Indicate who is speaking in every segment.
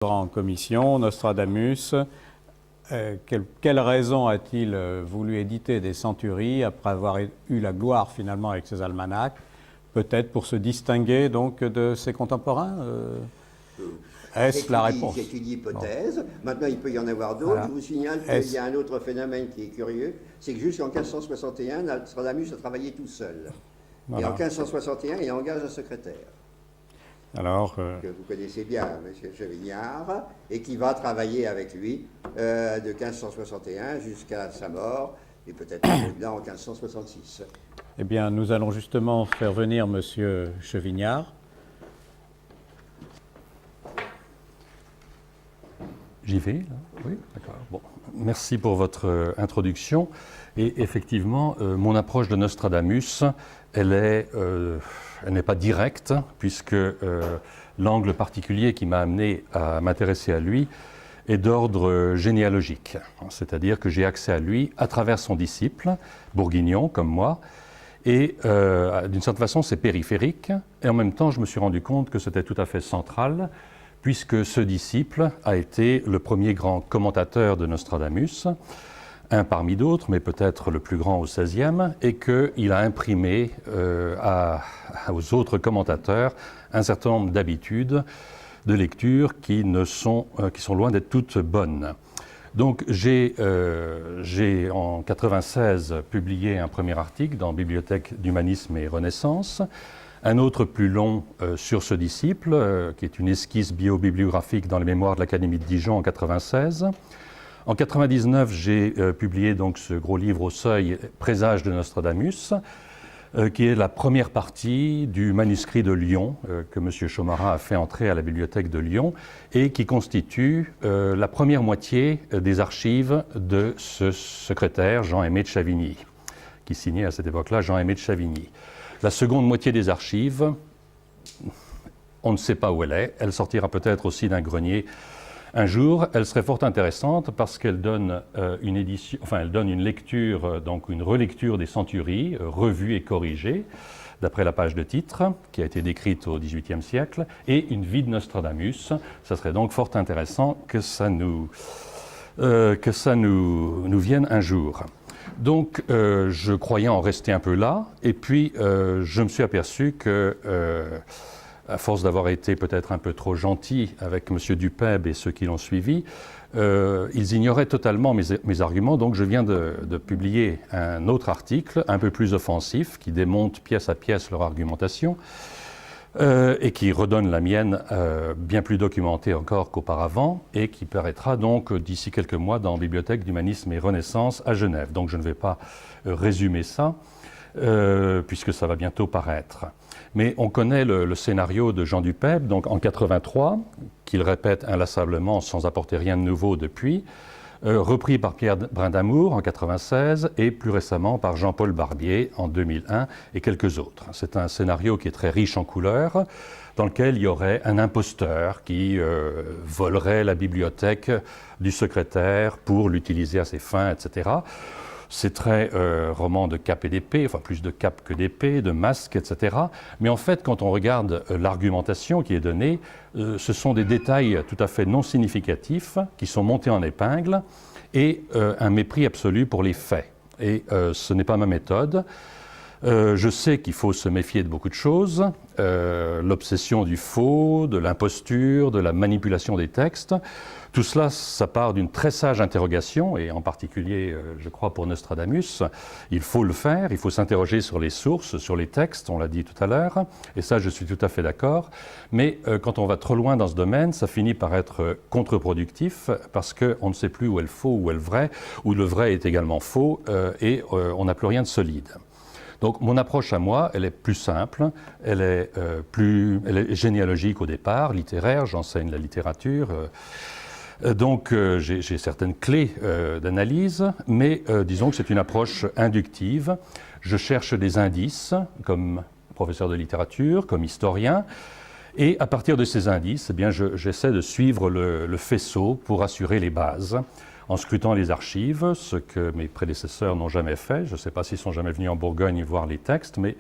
Speaker 1: En commission, Nostradamus, quelle raison a-t-il voulu éditer des centuries après avoir eu la gloire finalement avec ses almanachs? Peut-être pour se distinguer donc de ses contemporains Est-ce la réponse?
Speaker 2: C'est une hypothèse. Bon. Maintenant, il peut y en avoir d'autres. Voilà. Je vous signale qu'il y a un autre phénomène qui est curieux, c'est que jusqu'en 1561, Nostradamus a travaillé tout seul. Voilà. Et en 1561, il engage un secrétaire.
Speaker 1: Alors,
Speaker 2: que vous connaissez bien, M. Chevignard, et qui va travailler avec lui de 1561 jusqu'à sa mort, et peut-être là en 1566.
Speaker 1: Eh bien, nous allons justement faire venir M. Chevignard.
Speaker 3: J'y vais, là? Oui, d'accord. Bon, merci pour votre introduction. Et effectivement, mon approche de Nostradamus, elle n'est pas directe, puisque l'angle particulier qui m'a amené à m'intéresser à lui est d'ordre généalogique. C'est-à-dire que j'ai accès à lui à travers son disciple, bourguignon, comme moi, et d'une certaine façon, c'est périphérique, et en même temps, je me suis rendu compte que c'était tout à fait central, puisque ce disciple a été le premier grand commentateur de Nostradamus, un parmi d'autres, mais peut-être le plus grand au XVIe, et qu'il a imprimé aux autres commentateurs un certain nombre d'habitudes de lecture qui sont loin d'être toutes bonnes. Donc j'ai en 1996 publié un premier article dans Bibliothèque d'Humanisme et Renaissance, un autre plus long sur ce disciple, qui est une esquisse biobibliographique dans les mémoires de l'Académie de Dijon en 1996. En 1999, j'ai publié donc ce gros livre au seuil, Présage de Nostradamus, qui est la première partie du manuscrit de Lyon que M. Chaumarat a fait entrer à la bibliothèque de Lyon et qui constitue la première moitié des archives de ce secrétaire, Jean-Aimé de Chavigny, qui signait à cette époque-là Jean-Aimé de Chavigny. La seconde moitié des archives, on ne sait pas où elle est. Elle sortira peut-être aussi d'un grenier un jour. Elle serait fort intéressante parce qu'elle donne une lecture, donc une relecture des centuries, revue et corrigée, d'après la page de titre, qui a été décrite au XVIIIe siècle, et une vie de Nostradamus. Ça serait donc fort intéressant que ça nous vienne un jour. Donc, je croyais en rester un peu là, et puis je me suis aperçu que, à force d'avoir été peut-être un peu trop gentil avec M. Dupeb et ceux qui l'ont suivi, ils ignoraient totalement mes arguments, donc je viens de publier un autre article, un peu plus offensif, qui démonte pièce à pièce leur argumentation, et qui redonne la mienne bien plus documentée encore qu'auparavant, et qui paraîtra donc d'ici quelques mois dans Bibliothèque d'Humanisme et Renaissance à Genève. Donc je ne vais pas résumer ça, puisque ça va bientôt paraître. Mais on connaît le scénario de Jean Dupeb, donc en 1983, qu'il répète inlassablement sans apporter rien de nouveau depuis, repris par Pierre Brindamour en 1996 et plus récemment par Jean-Paul Barbier en 2001 et quelques autres. C'est un scénario qui est très riche en couleurs, dans lequel il y aurait un imposteur qui volerait la bibliothèque du secrétaire pour l'utiliser à ses fins, etc. C'est très roman de cap et d'épée, enfin plus de cap que d'épée, de masque, etc. Mais en fait, quand on regarde l'argumentation qui est donnée, ce sont des détails tout à fait non significatifs qui sont montés en épingle et un mépris absolu pour les faits. Et ce n'est pas ma méthode. Je sais qu'il faut se méfier de beaucoup de choses, l'obsession du faux, de l'imposture, de la manipulation des textes. Tout cela, ça part d'une très sage interrogation, et en particulier, je crois, pour Nostradamus, il faut le faire, il faut s'interroger sur les sources, sur les textes, on l'a dit tout à l'heure, et ça, je suis tout à fait d'accord. Mais quand on va trop loin dans ce domaine, ça finit par être contre-productif, parce qu'on ne sait plus où est le faux, où est le vrai, où le vrai est également faux, et on n'a plus rien de solide. Donc mon approche à moi, elle est plus simple, elle est généalogique au départ, littéraire, j'enseigne la littérature, donc j'ai certaines clés d'analyse, mais disons que c'est une approche inductive. Je cherche des indices comme professeur de littérature, comme historien, et à partir de ces indices, eh bien, j'essaie de suivre le faisceau pour assurer les bases, en scrutant les archives, ce que mes prédécesseurs n'ont jamais fait. Je ne sais pas s'ils sont jamais venus en Bourgogne voir les textes, mais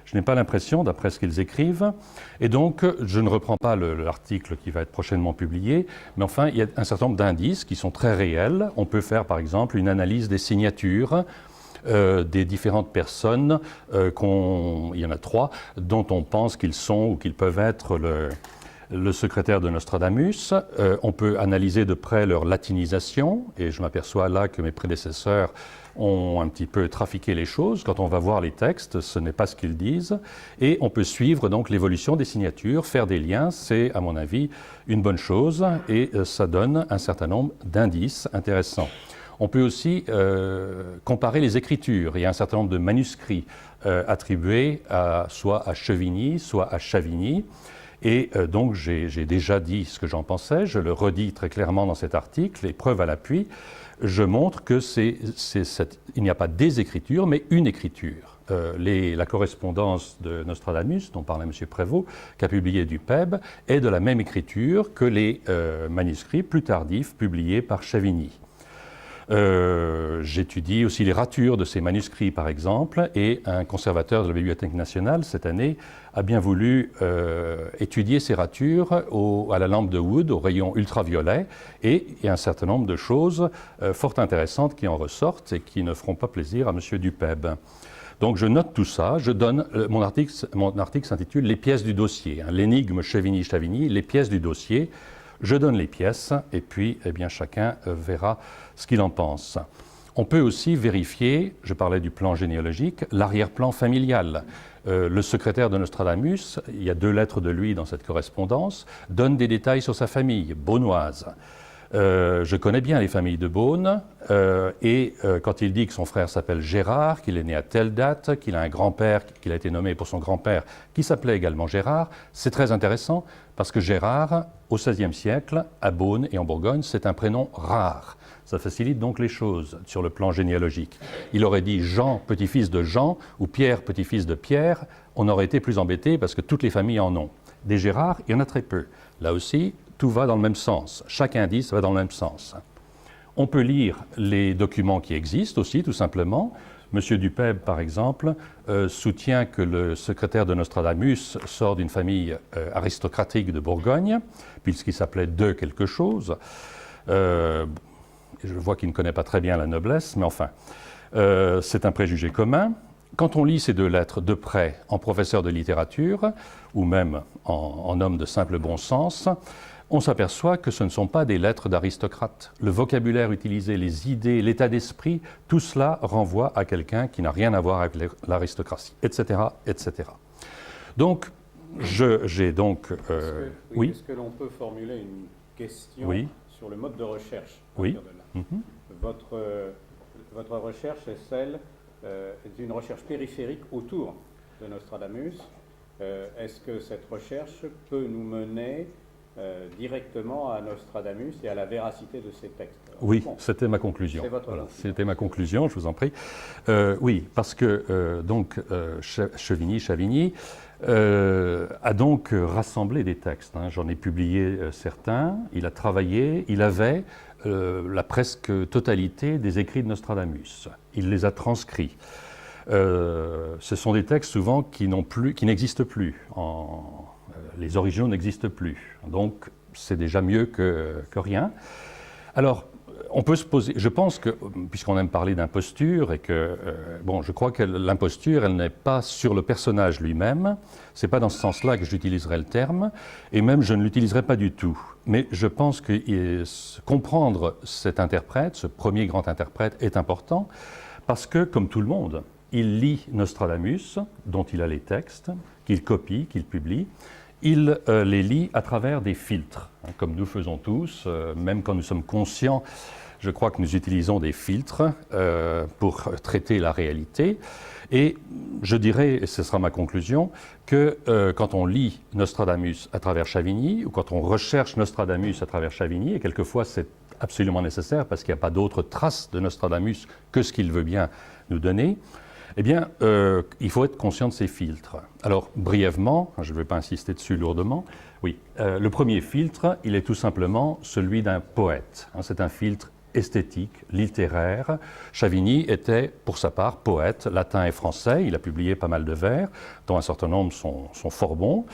Speaker 3: Je n'ai pas l'impression, d'après ce qu'ils écrivent. Et donc, je ne reprends pas l'article qui va être prochainement publié, mais enfin, il y a un certain nombre d'indices qui sont très réels. On peut faire, par exemple, une analyse des signatures des différentes personnes, il y en a 3, dont on pense qu'ils sont ou qu'ils peuvent être le secrétaire de Nostradamus. On peut analyser de près leur latinisation, et je m'aperçois là que mes prédécesseurs ont un petit peu trafiqué les choses. Quand on va voir les textes, ce n'est pas ce qu'ils disent. Et on peut suivre donc l'évolution des signatures, faire des liens, c'est à mon avis une bonne chose, et ça donne un certain nombre d'indices intéressants. On peut aussi comparer les écritures. Il y a un certain nombre de manuscrits attribués soit à Chevigny, soit à Chavigny. Et donc j'ai déjà dit ce que j'en pensais, je le redis très clairement dans cet article, et preuve à l'appui, je montre que il n'y a pas des écritures, mais une écriture. La correspondance de Nostradamus, dont parlait M. Prévost, qu'a publié Dupeb, est de la même écriture que les manuscrits plus tardifs publiés par Chavigny. J'étudie aussi les ratures de ces manuscrits, par exemple, et un conservateur de la Bibliothèque nationale, cette année, a bien voulu étudier ces ratures à la lampe de Wood, au rayon ultraviolet, et il y a un certain nombre de choses fort intéressantes qui en ressortent et qui ne feront pas plaisir à M. Dupeb. Donc je note tout ça, je donne, mon article s'intitule « Les pièces du dossier », l'énigme Chevigny-Chavigny, les pièces du dossier. Je donne les pièces et puis eh bien, chacun verra ce qu'il en pense. On peut aussi vérifier, je parlais du plan généalogique, l'arrière-plan familial. Le secrétaire de Nostradamus, il y a 2 lettres de lui dans cette correspondance, donne des détails sur sa famille, beaunoise. Je connais bien les familles de Beaune, et quand il dit que son frère s'appelle Gérard, qu'il est né à telle date, qu'il a un grand-père, qu'il a été nommé pour son grand-père, qui s'appelait également Gérard, c'est très intéressant, parce que Gérard, au XVIe siècle, à Beaune et en Bourgogne, c'est un prénom rare. Ça facilite donc les choses sur le plan généalogique. Il aurait dit Jean, petit-fils de Jean, ou Pierre, petit-fils de Pierre, on aurait été plus embêté parce que toutes les familles en ont. Des Gérards, il y en a très peu. Là aussi, tout va dans le même sens. Chaque indice va dans le même sens. On peut lire les documents qui existent aussi, tout simplement. Monsieur Dupeb, par exemple, soutient que le secrétaire de Nostradamus sort d'une famille aristocratique de Bourgogne, puisqu'il s'appelait de quelque chose. Je vois qu'il ne connaît pas très bien la noblesse, mais enfin, c'est un préjugé commun. Quand on lit ces 2 lettres de près en professeur de littérature, ou même en homme de simple bon sens, on s'aperçoit que ce ne sont pas des lettres d'aristocrates. Le vocabulaire utilisé, les idées, l'état d'esprit, tout cela renvoie à quelqu'un qui n'a rien à voir avec l'aristocratie, etc., etc. Donc, j'ai donc...
Speaker 1: oui. Est-ce que l'on peut formuler une question sur le mode de recherche?
Speaker 3: Oui.
Speaker 1: Votre recherche est celle d'une recherche périphérique autour de Nostradamus. Est-ce que cette recherche peut nous mener directement à Nostradamus et à la véracité de ses textes?
Speaker 3: Oui, bon, c'était ma conclusion. C'était ma conclusion, je vous en prie. Oui, parce que Chevigny a donc rassemblé des textes. J'en ai publié certains. Il a travaillé, il avait la presque totalité des écrits de Nostradamus. Il les a transcrits. Ce sont des textes souvent qui n'existent plus. Les originaux n'existent plus. Donc, c'est déjà mieux que rien. Alors, on peut se poser... Je pense que, puisqu'on aime parler d'imposture, et que... je crois que l'imposture, elle n'est pas sur le personnage lui-même. Ce n'est pas dans ce sens-là que j'utiliserai le terme. Et même, je ne l'utiliserai pas du tout. Mais je pense que comprendre cet interprète, ce premier grand interprète, est important. Parce que, comme tout le monde, il lit Nostradamus, dont il a les textes, qu'il copie, qu'il publie. Il les lit à travers des filtres, comme nous faisons tous, même quand nous sommes conscients. Je crois que nous utilisons des filtres pour traiter la réalité. Et je dirais, et ce sera ma conclusion, que quand on lit Nostradamus à travers Chavigny, ou quand on recherche Nostradamus à travers Chavigny, et quelquefois c'est absolument nécessaire parce qu'il n'y a pas d'autres traces de Nostradamus que ce qu'il veut bien nous donner, eh bien, il faut être conscient de ces filtres. Alors, brièvement, je ne vais pas insister dessus lourdement, oui, le premier filtre, il est tout simplement celui d'un poète. C'est un filtre esthétique, littéraire. Chavigny était, pour sa part, poète, latin et français. Il a publié pas mal de vers, dont un certain nombre sont fort bons.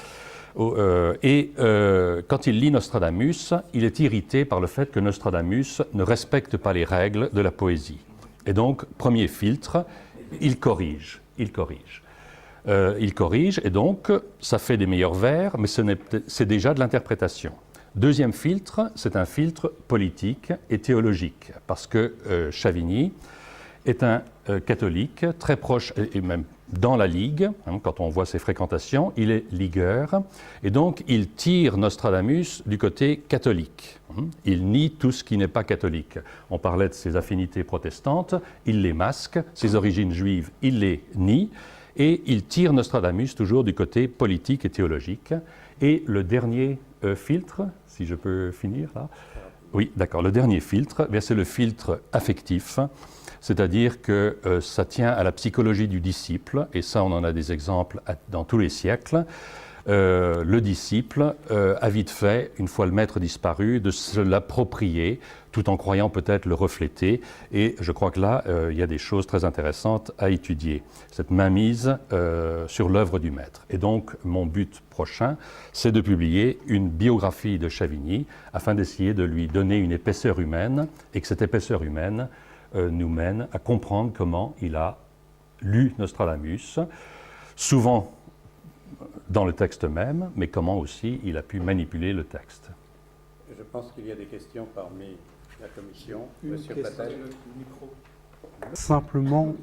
Speaker 3: Quand il lit Nostradamus, il est irrité par le fait que Nostradamus ne respecte pas les règles de la poésie. Et donc, premier filtre, il corrige. Il corrige, et donc, ça fait des meilleurs vers, mais c'est déjà de l'interprétation. Deuxième filtre, c'est un filtre politique et théologique, parce que Chavigny est un catholique très proche, et même dans la Ligue, quand on voit ses fréquentations, il est ligueur, et donc il tire Nostradamus du côté catholique. Il nie tout ce qui n'est pas catholique. On parlait de ses affinités protestantes, il les masque, ses origines juives, il les nie, et il tire Nostradamus toujours du côté politique et théologique. Et le dernier filtre, si je peux finir là. Oui, d'accord. Le dernier filtre, c'est le filtre affectif, c'est-à-dire que ça tient à la psychologie du disciple, et ça on en a des exemples dans tous les siècles. Le disciple a vite fait, une fois le maître disparu, de se l'approprier, tout en croyant peut-être le refléter. Et je crois que là, il y a des choses très intéressantes à étudier. Cette mainmise sur l'œuvre du maître. Et donc, mon but prochain, c'est de publier une biographie de Chavigny, afin d'essayer de lui donner une épaisseur humaine, et que cette épaisseur humaine nous mène à comprendre comment il a lu Nostradamus, souvent dans le texte même, mais comment aussi il a pu manipuler le texte.
Speaker 1: Je pense qu'il y a des questions parmi la commission.
Speaker 4: Monsieur Patel.
Speaker 5: Simplement,